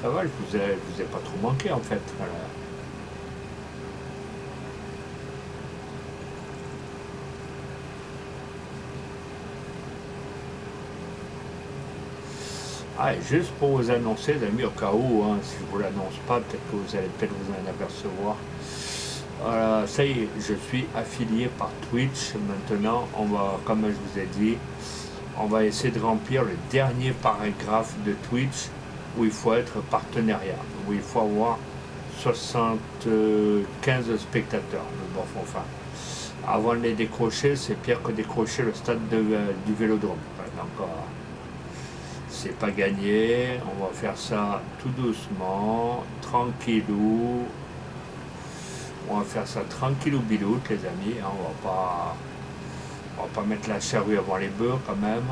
Ça va, je vous ai pas trop manqué en fait. Voilà. Ah, et juste pour vous annoncer, les amis, au cas où, hein, si je ne vous l'annonce pas, peut-être que vous allez peut-être vous en apercevoir. Voilà, ça y est, je suis affilié par Twitch. Maintenant, on va, comme je vous ai dit, on va essayer de remplir le dernier paragraphe de Twitch où il faut être partenariat, où il faut avoir 75 spectateurs. Mais bon, enfin, avant de les décrocher, c'est pire que décrocher le stade du Vélodrome. Donc, c'est pas gagné, on va faire ça tout doucement, tranquillou. On va faire ça tranquillou biloute les amis, hein, on va pas mettre la charrue avant les bœufs quand même.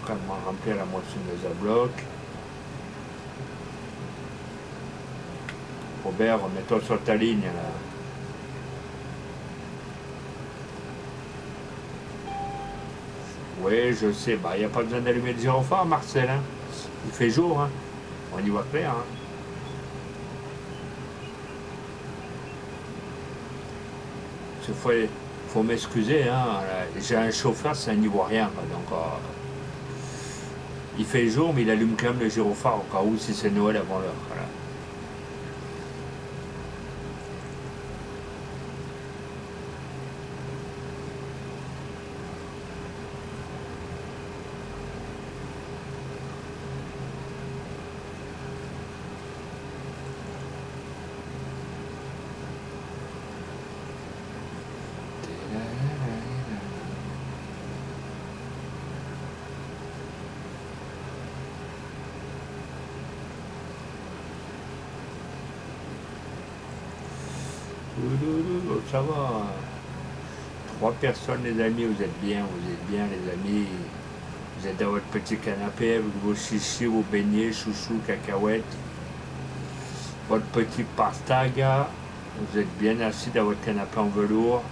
Quand on va remplir la moitié de nos blocs. Robert, mets-toi sur ta ligne là. Oui, je sais, bah il n'y a pas besoin d'allumer le gyrophare, Marcel. Hein. Il fait jour, hein. On y voit clair. Hein. Faut m'excuser, hein. J'ai un chauffeur, c'est un Ivoirien. Donc, il fait jour, mais il allume quand même le gyrophare au cas où si c'est Noël avant l'heure. Voilà. Ça va. 3 personnes les amis, vous êtes bien les amis. Vous êtes dans votre petit canapé avec vos chichis, vos beignets, chouchous, cacahuètes. Votre petit pastaga. Vous êtes bien assis dans votre canapé en velours.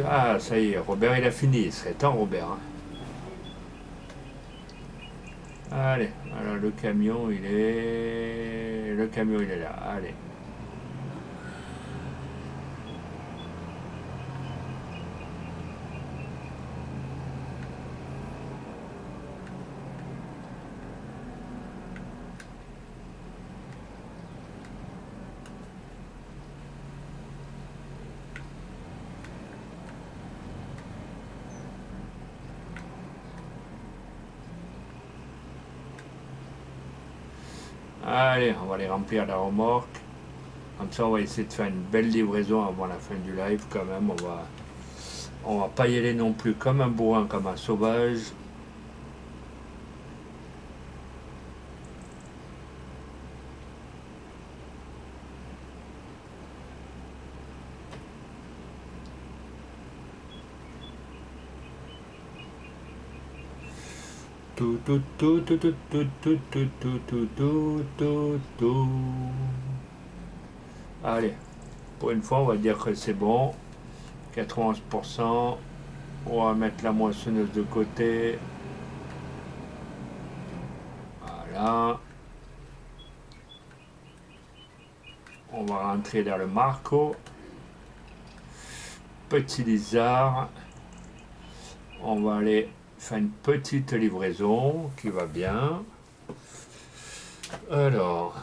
Ah, ça y est, Robert il a fini. Il serait temps, Robert. Hein. Allez, alors le camion il est. Le camion il est là. Allez. Allez, on va les remplir la remorque. Comme ça, on va essayer de faire une belle livraison avant la fin du live quand même. On va pas y aller non plus comme un bourrin, comme un sauvage. Tout, tout, tout, tout, tout, tout, tout, tout, tout, tout, tout, tout, tout. Allez, pour une fois, on va dire que c'est bon. 91%. On va mettre la moissonneuse de côté. Voilà. On va rentrer dans le Marco. Petit Lizard. On va aller faire une petite livraison qui va bien. Alors.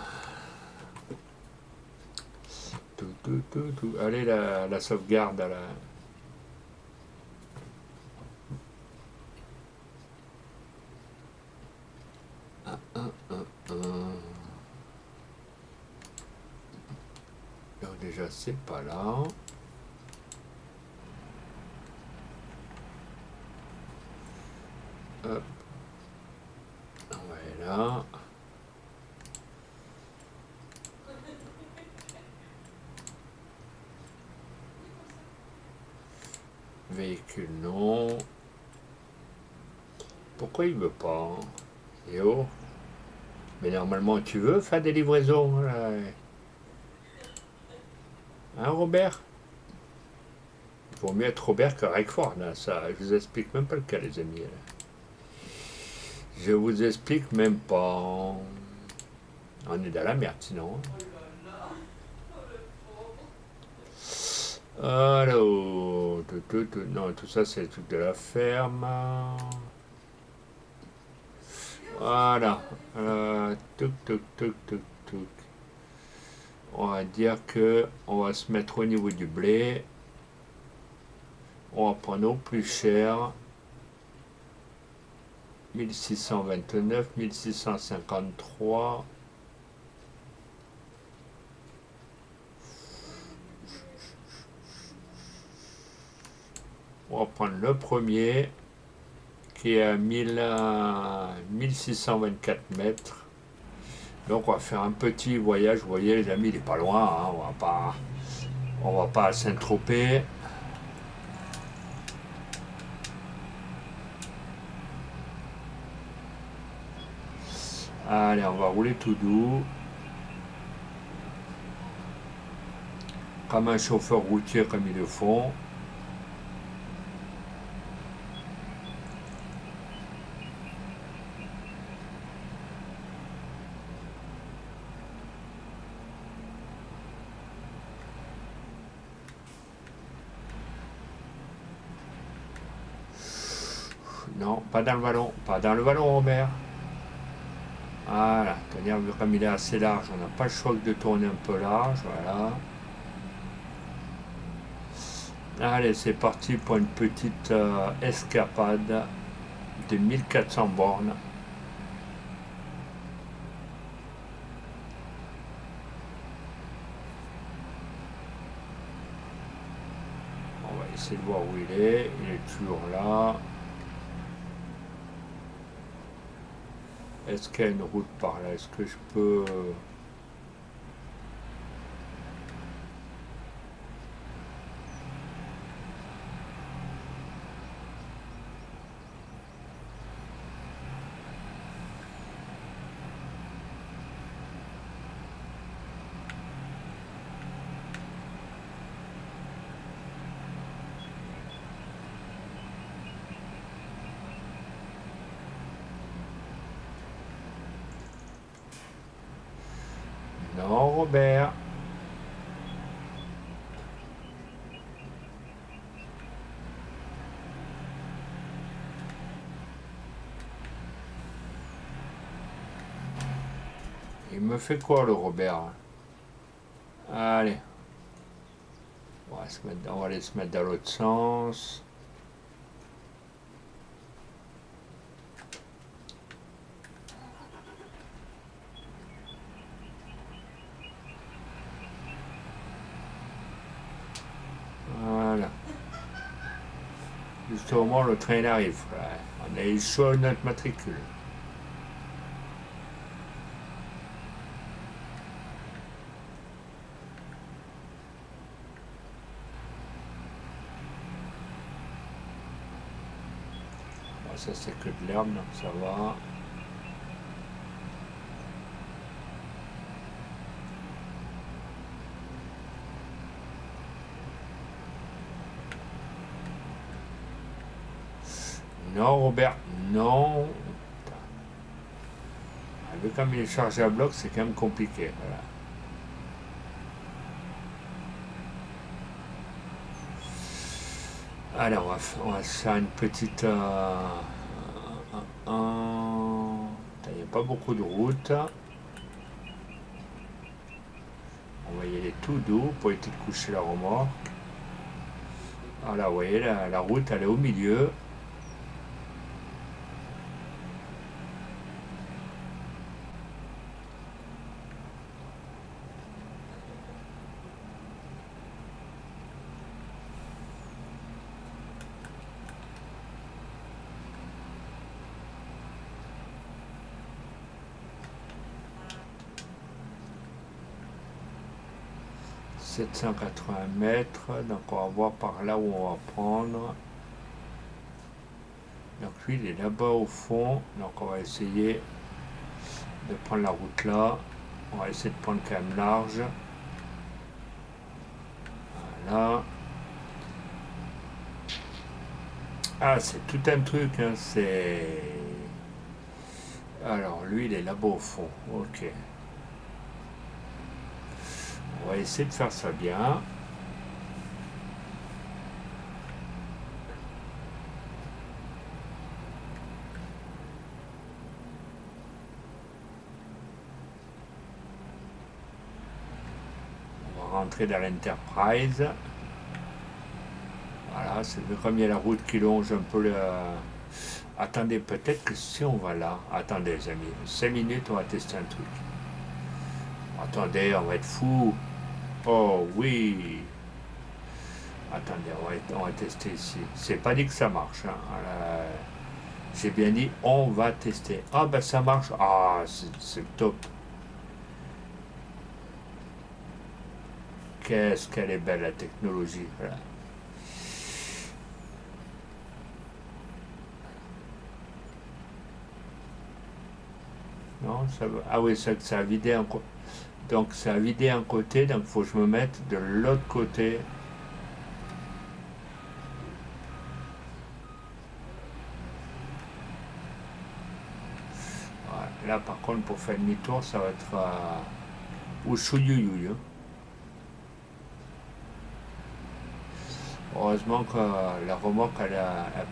Tout. Allez, la sauvegarde à la. Alors déjà, c'est pas là. Hop. Voilà. Véhicule non. Pourquoi il veut pas? Yo. Mais normalement tu veux faire des livraisons là. Hein Robert? Il vaut mieux être Robert que Rickford là, ça. Je vous explique même pas le cas les amis. Là. Je vous explique même pas. On est dans la merde sinon. Alors, non, tout ça c'est le truc de la ferme. Voilà. Touc. On va dire que on va se mettre au niveau du blé. On va prendre au plus cher. 1629, 1653. On va prendre le premier qui est à 1624 mètres. Donc on va faire un petit voyage. Vous voyez les amis, il n'est pas loin. Hein. On va pas à Saint-Tropez. Allez, on va rouler tout doux. Comme un chauffeur routier comme ils le font. Non, pas dans le vallon. Pas dans le vallon, Robert. Voilà, c'est-à-dire que comme il est assez large, on n'a pas le choix de tourner un peu large, voilà. Allez, c'est parti pour une petite escapade de 1400 bornes. On va essayer de voir où il est toujours là. Est-ce qu'il y a une route par là? Est-ce que je peux... Non, Robert. Il me fait quoi, le Robert? Allez. On va aller se mettre dans l'autre sens. Voilà. justement, le train arrive. Ouais. On a eu chaud notre matricule. Bon, ça, c'est que de l'herbe, donc ça va. Non, Robert, non. Vu comme il est chargé à bloc, c'est quand même compliqué. Voilà. Alors, on va se faire une petite. Il n'y a pas beaucoup de route. On va y aller tout doux pour éviter de coucher la remorque. Voilà, vous voyez, la route, elle est au milieu. « 780 mètres, donc on va voir par là où on va prendre. Donc lui, il est là-bas au fond, donc on va essayer de prendre la route là. On va essayer de prendre quand même large. Voilà. Ah, c'est tout un truc, hein, c'est... Alors, lui, il est là-bas au fond. Ok. On va essayer de faire ça bien. On va rentrer dans l'Enterprise. Voilà, c'est comme il y a la route qui longe un peu le... Attendez, peut-être que si on va là... Attendez, les amis. 5 minutes, on va tester un truc. Attendez, on va être fou. Oh oui. Attendez, on va tester ici. C'est pas dit que ça marche. Hein. J'ai bien dit, on va tester. Ah ben ça marche. Ah, c'est top. Qu'est-ce qu'elle est belle la technologie. Voilà. Non, ça va. Ah oui, ça a vidé un côté. Donc ça a vidé un côté, donc il faut que je me mette de l'autre côté. Voilà. Là par contre pour faire demi-tour, ça va être au chouyouyouy. Hein. Heureusement que la remorque elle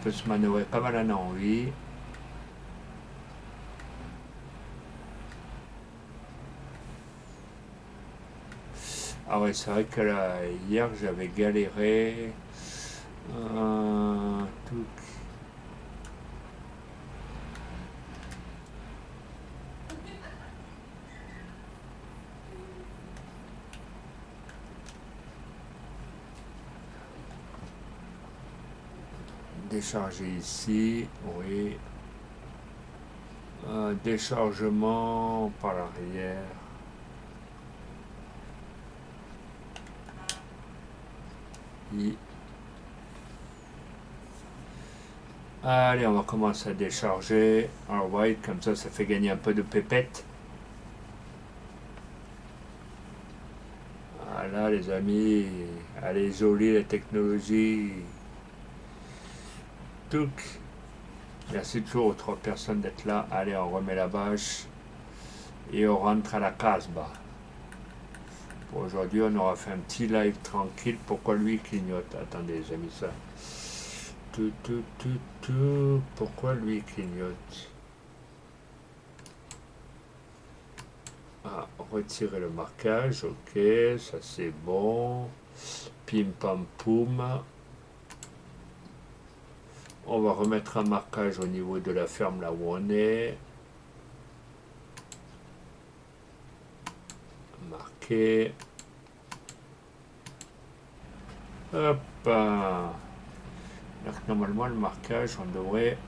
peut se manœuvrer comme elle en a envie. Ah ouais, c'est vrai que là, hier j'avais galéré. Tout. Décharger ici, oui. Déchargement par l'arrière. Allez, on va commencer à décharger. Alright, comme ça fait gagner un peu de pépette. Voilà, les amis. Elle est jolie, la technologie. Touc. Merci toujours aux 3 personnes d'être là. Allez, on remet la bâche. Et on rentre à la Casbah. Pour aujourd'hui, on aura fait un petit live tranquille. Pourquoi lui clignote? Attendez, j'ai mis ça. Pourquoi lui clignote? Ah, retirer le marquage, ok, ça c'est bon. Pim pam poum. On va remettre un marquage au niveau de la ferme là où on est. Marqué. Hop. Donc normalement le marquage, on devrait...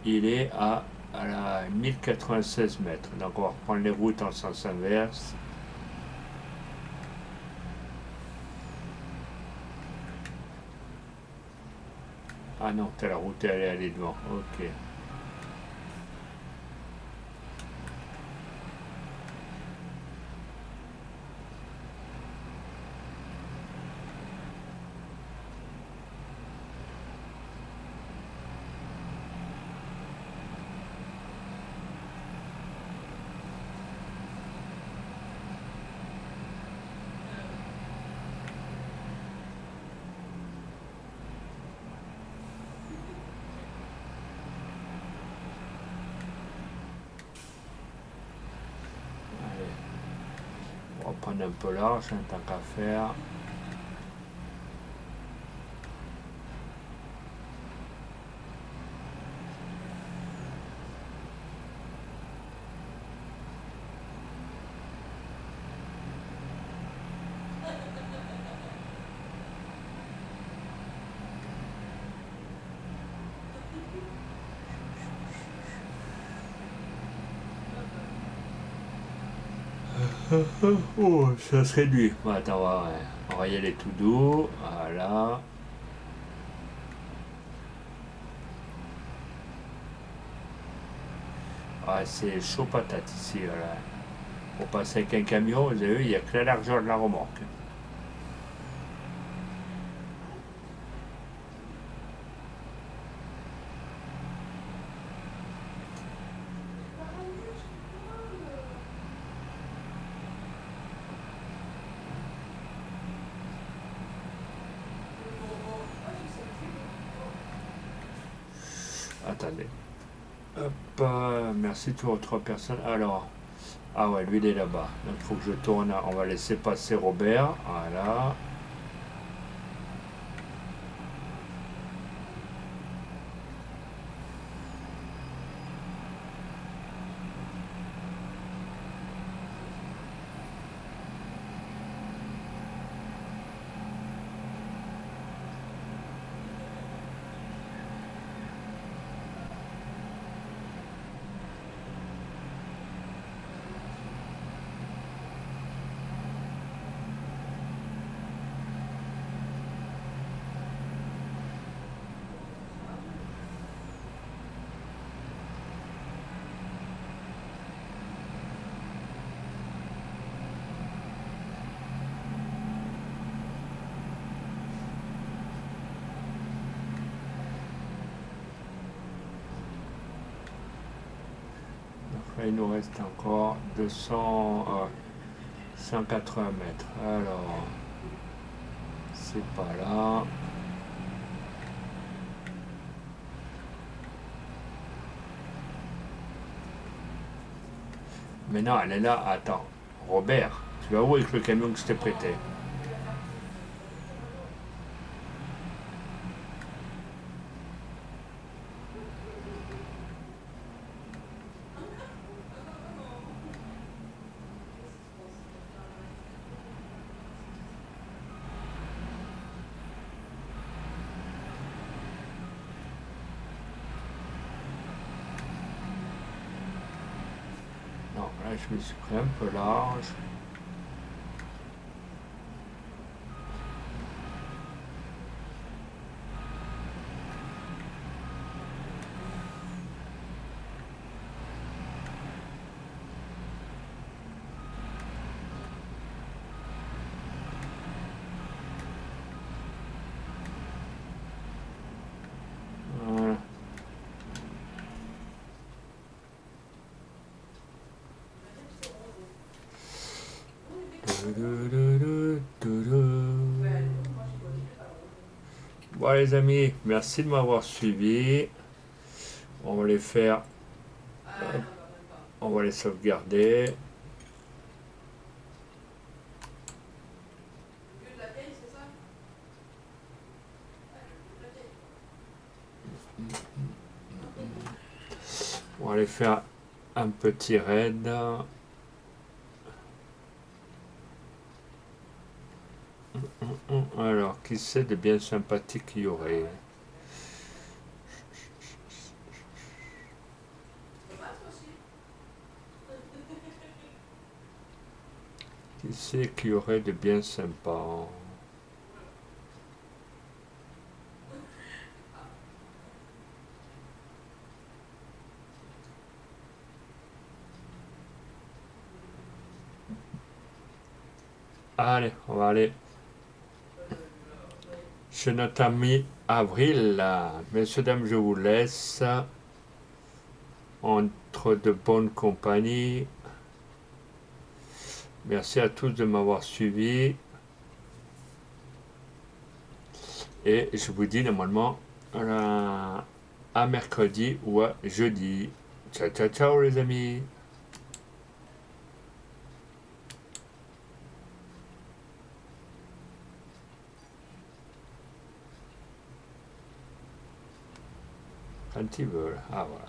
Il est à la 1096 mètres. Donc on va reprendre les routes en sens inverse. Ah non, t'as la route, elle est allée devant. Ok. Allez, on va prendre un peu large, hein, tant qu'à faire. Oh, ça se réduit. Bon, attends, on va y aller tout doux. Voilà. Ah, c'est chaud patate ici. Voilà. Pour passer avec un camion, vous avez vu, il n'y a que la largeur de la remorque. Attendez. Hop, merci toujours aux trois personnes. Alors, ah ouais, lui il est là-bas. Donc il faut que je tourne. On va laisser passer Robert. Voilà. Donc là, il nous reste encore 180 mètres. Alors, c'est pas là. Mais non, elle est là. Attends. Robert, tu vas où avec le camion que je t'ai prêté? Non, là, je me suis pris un peu large. Voilà. Bon les amis, merci de m'avoir suivi. On va les faire, on va les sauvegarder. On va aller faire un petit raid. Alors, qui sait de bien sympathique qu'il y aurait? Qui sait qu'il y aurait de bien sympa? Allez, on va aller chez notre ami Avril. Messieurs, dames, je vous laisse entre de bonnes compagnies. Merci à tous de m'avoir suivi. Et je vous dis normalement à mercredi ou à jeudi. Ciao, ciao, ciao les amis. Quand ils veulent. Ah voilà.